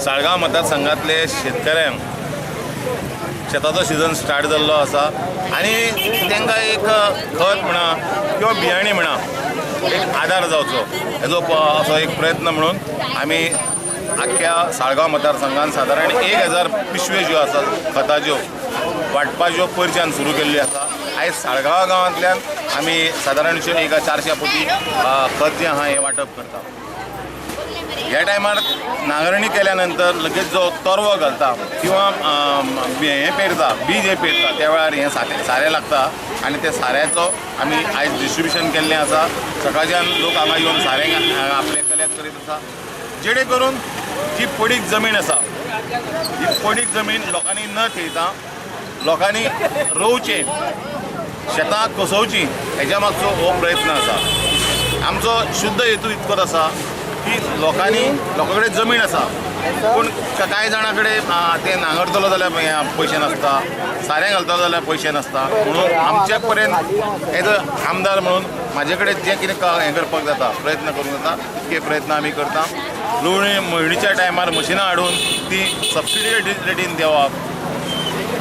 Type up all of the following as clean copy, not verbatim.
साळगांव मतदारसंघातले शेतकऱ्यांक शेताचो season start जाल्लो आसा आनी तांकां एक खत म्हणा किंवा बियाणी म्हणा एक आधार जावचो हेजो असो एक प्रयत्न म्हणून आमी आख्ख्या साळगांव मतदारसंघात सादारण 1000 पिशव्यो ज्यो आसात खताच्यो वांटपाच्यो पयरच्यान सुरू केल्ल्यो आसा। आयज साळगांव गांवांतल्यान आमी सादारणशे 400 पोती खत जें आहा हें वांटप करता। ह्या टायमार नांगरणी केल्या नंतर लगेच जो तरवो घालता किंवा हें पेरता बीज हें पेरता त्या वेळार हें सारें लागता आनी त्या साऱ्याचो आमी आयज डिस्ट्रिब्युशन केल्लें आसा। सकाळच्यान लोक हांगा येवन सारें आपलें कलेक्ट करीत आसा जेणे करून जी पडीक जमीन आसा ही पडीक जमीन लोकांनी न थेयता लोकांनी रोवचें शेतां कसोवचीं हेच्या मागचो हो प्रयत्न आसा। आमचो शुद्ध हेतू इतकोच आसा की लोकां कडेन जमीन आसा पूण कांय जाणां कडेन ते नांगरतलो जाल्यार पयशे नासता सारें घालतलो जाल्यार पयशे नासता म्हणून आमचे पर्यंत एज अ आमदार म्हणून म्हाजे कडेन जें कितें हें करपाक जाता प्रयत्न करूंक जाता ते प्रयत्न आमी करता। रोवणी मळणीच्या टायमार मशिनां हाडून ती सबसिडी रेटीन दिवप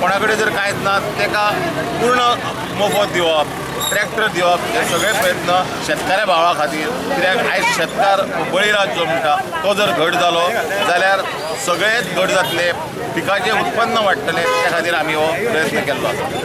कोणा कडेन जर कांयच ना ताका पूर्ण मोफत दिवप ट्रॅक्टर दिवप हे सगळे प्रयत्न शेतकऱ्या भावा खातीर कित्याक आयज शेतकार बळीराज जो म्हणटा तो जर घट जालो जाल्यार सगळेच घट जातले पिकाचें उत्पन्न वाडटलें त्या खातीर आमी हो प्रयत्न केल्लो आसा।